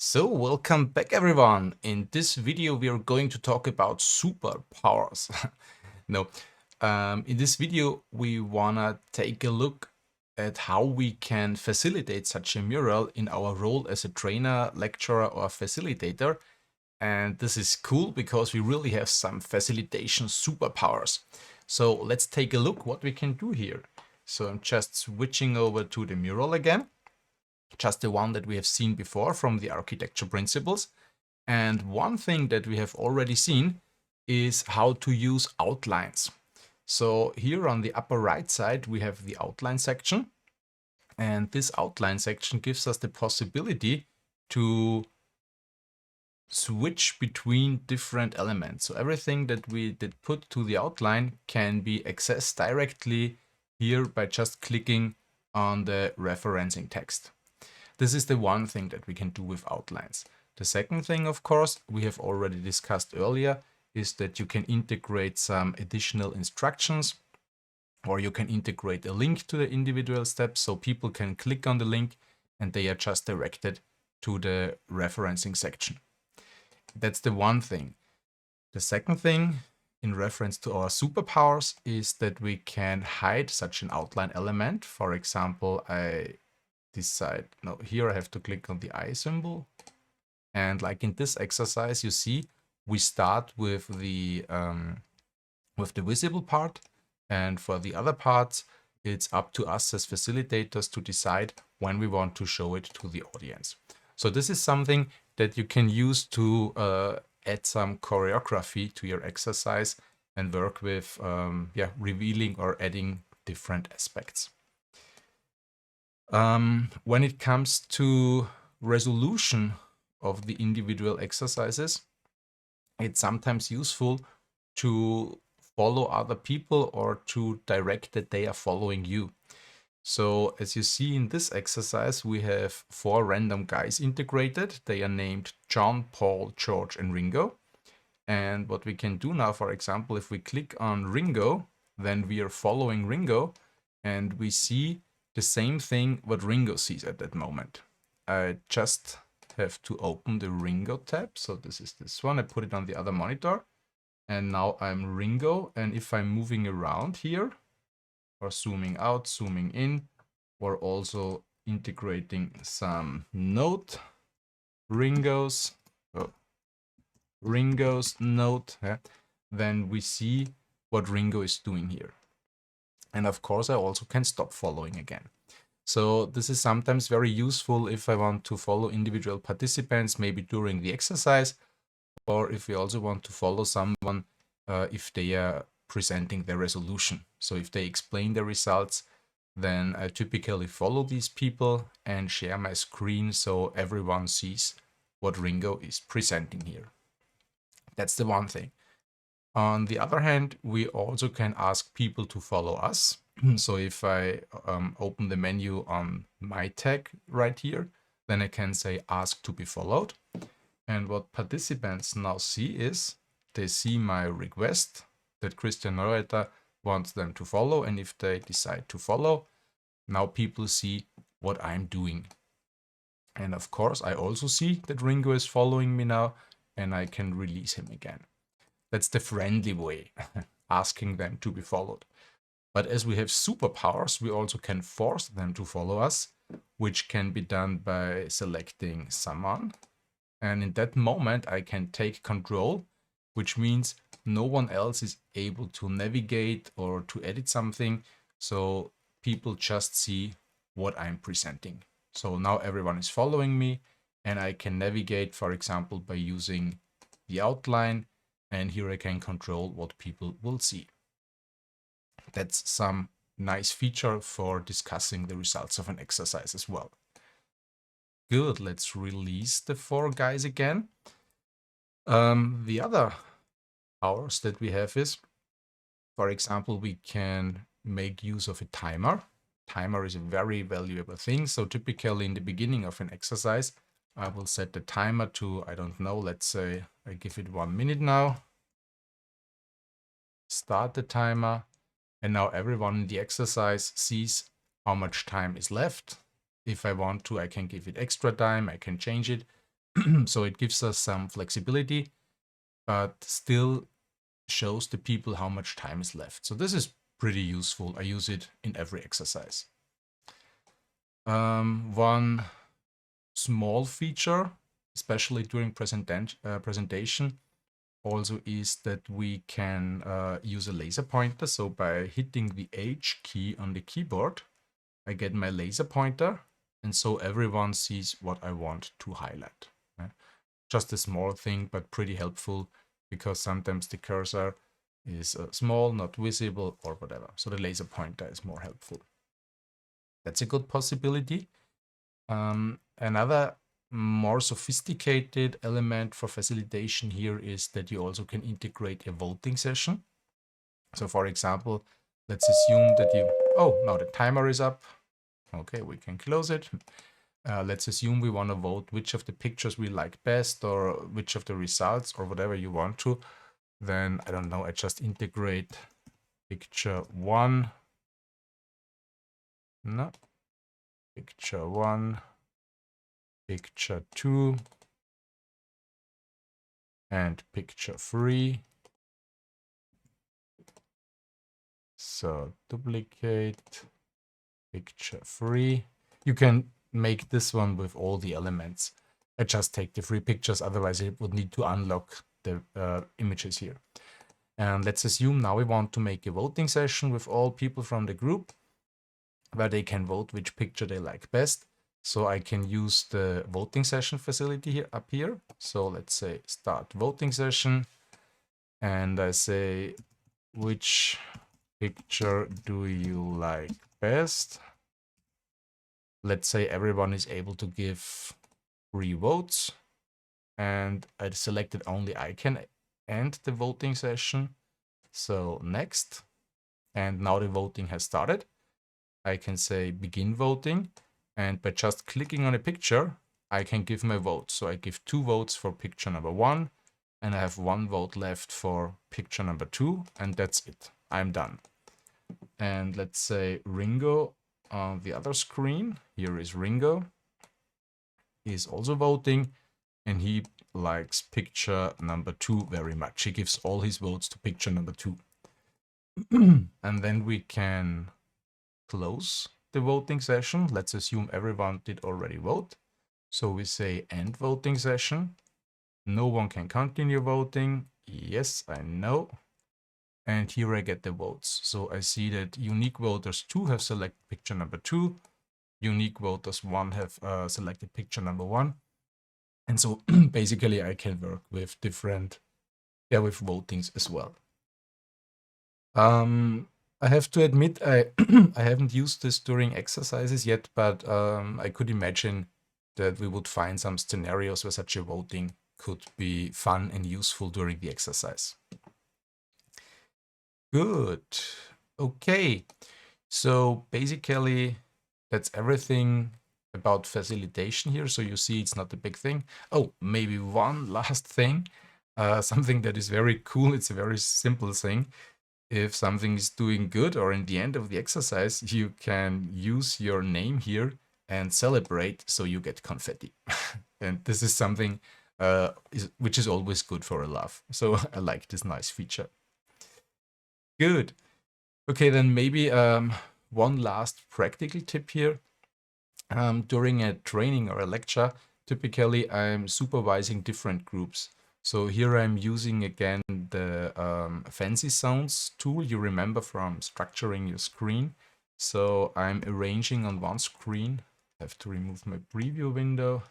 So welcome back everyone. In this video we are going to talk about superpowers. No, in this video we wanna take a look at how we can facilitate such a mural in our role as a trainer, lecturer or facilitator. And this is cool because we really have some facilitation superpowers. So let's take a look what we can do here. So I'm just switching over to the mural again. Just the one that we have seen before from the architecture principles. And one thing that we have already seen is how to use outlines. So here on the upper right side, we have the outline section. And this outline section gives us the possibility to switch between different elements. So everything that we did put to the outline can be accessed directly here by just clicking on the referencing text. This is the one thing that we can do with outlines. The second thing, of course, we have already discussed earlier, is that you can integrate some additional instructions, or you can integrate a link to the individual steps so people can click on the link and they are just directed to the referencing section. That's the one thing. The second thing, in reference to our superpowers, is that we can hide such an outline element. For example, here I have to click on the eye symbol. And like in this exercise, you see, we start with the visible part. And for the other parts, it's up to us as facilitators to decide when we want to show it to the audience. So this is something that you can use to add some choreography to your exercise and work with revealing or adding different aspects. When it comes to resolution of the individual exercises, it's sometimes useful to follow other people or to direct that they are following you. So as you see in this exercise, we have 4 random guys integrated. They are named John, Paul, George, and Ringo. And what we can do now, for example, if we click on Ringo, then we are following Ringo and we see the same thing what Ringo sees at that moment. I just have to open the Ringo tab. So this is this one. I put it on the other monitor. And now I'm Ringo. And if I'm moving around here, or zooming out, zooming in, or also integrating some note, Ringo's note, then we see what Ringo is doing here. And of course, I also can stop following again. So this is sometimes very useful if I want to follow individual participants, maybe during the exercise, or if we also want to follow someone if they are presenting their resolution. So if they explain the results, then I typically follow these people and share my screen so everyone sees what Ringo is presenting here. That's the one thing. On the other hand, we also can ask people to follow us. So if I open the menu on my tag right here, then I can say ask to be followed. And what participants now see is they see my request that Christian Neureiter wants them to follow. And if they decide to follow, now people see what I'm doing. And of course, I also see that Ringo is following me now and I can release him again. That's the friendly way, asking them to be followed. But as we have superpowers, we also can force them to follow us, which can be done by selecting someone. And in that moment, I can take control, which means no one else is able to navigate or to edit something. So people just see what I'm presenting. So now everyone is following me and I can navigate, for example, by using the outline. And here I can control what people will see. That's some nice feature for discussing the results of an exercise as well. Good, let's release the 4 guys again. The other powers that we have is, for example, we can make use of a timer. Timer is a very valuable thing. So typically in the beginning of an exercise, I will set the timer to, I don't know, let's say I give it 1 minute now. Start the timer. And now everyone in the exercise sees how much time is left. If I want to, I can give it extra time, I can change it. So it gives us some flexibility, but still shows the people how much time is left. So this is pretty useful. I use it in every exercise. One small feature, especially during presentation, also is that we can use a laser pointer. So by hitting the H key on the keyboard, I get my laser pointer, and so everyone sees what I want to highlight. Just a small thing, but pretty helpful, because sometimes the cursor is small, not visible, or whatever. So the laser pointer is more helpful. That's a good possibility. Another more sophisticated element for facilitation here is that you also can integrate a voting session. So for example, let's assume that you, oh, now the timer is up. Okay, we can close it. Let's assume we want to vote which of the pictures we like best, or which of the results, or whatever you want to. Then, I don't know, I just integrate picture 1. No. Picture 1. Picture 2. And picture 3. So duplicate picture 3. You can make this one with all the elements. I just take the 3 pictures, otherwise it would need to unlock the images here. And let's assume now we want to make a voting session with all people from the group, where they can vote which picture they like best. So I can use the voting session facility here up here. So let's say start voting session, and I say, which picture do you like best? Let's say everyone is able to give 3 votes, and I selected only I can end the voting session. So next, and now the voting has started. I can say begin voting, and by just clicking on a picture, I can give my vote. So I give 2 votes for picture number 1, and I have 1 vote left for picture number 2, and that's it. I'm done. And let's say Ringo on the other screen. Here is Ringo. He's also voting, and he likes picture number 2 very much. He gives all his votes to picture number 2. And then we can close the voting session. Let's assume everyone did already vote. So we say end voting session. No one can continue voting. Yes, I know. And here I get the votes. So I see that unique voters 2 have selected picture number 2. Unique voters 1 have selected picture number 1. And so basically I can work with different, with votings as well. I have to admit, I haven't used this during exercises yet, but I could imagine that we would find some scenarios where such a voting could be fun and useful during the exercise. Good. Okay. So basically, that's everything about facilitation here. So you see it's not a big thing. Oh, maybe one last thing. Something that is very cool. It's a very simple thing. If something is doing good, or in the end of the exercise, you can use your name here and celebrate, so you get confetti. And this is something which is always good for a laugh. So I like this nice feature. Good. Okay, then maybe one last practical tip here. During a training or a lecture, typically I'm supervising different groups. So here I'm using again the fancy sounds tool you remember from structuring your screen. So I'm arranging on one screen. I have to remove my preview window.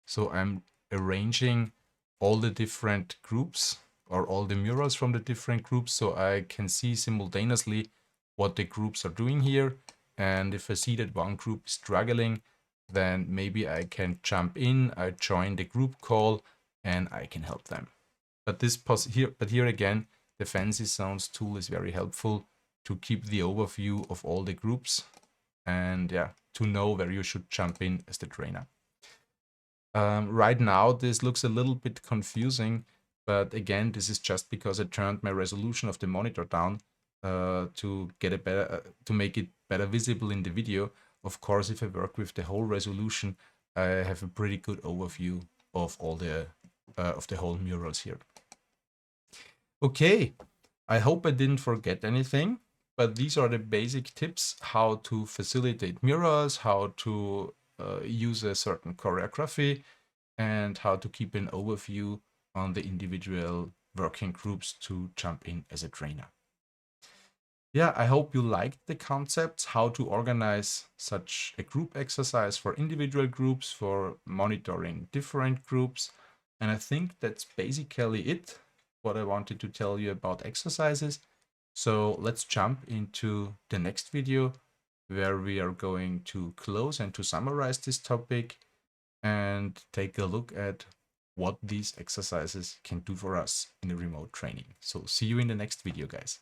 So I'm arranging all the different groups, or all the murals from the different groups, so I can see simultaneously what the groups are doing here. And if I see that one group is struggling, then maybe I can jump in, I join the group call, and I can help them. But here again, the fancy sounds tool is very helpful to keep the overview of all the groups, and to know where you should jump in as the trainer. Right now, this looks a little bit confusing, but again, this is just because I turned my resolution of the monitor down to get a better, to make it better visible in the video. Of course, if I work with the whole resolution, I have a pretty good overview of all the whole murals here. Okay, I hope I didn't forget anything, but these are the basic tips how to facilitate murals, how to use a certain choreography, and how to keep an overview on the individual working groups to jump in as a trainer. Yeah, I hope you liked the concepts, how to organize such a group exercise for individual groups, for monitoring different groups. And I think that's basically it, what I wanted to tell you about exercises. So let's jump into the next video where we are going to close and to summarize this topic and take a look at what these exercises can do for us in the remote training. So see you in the next video, guys.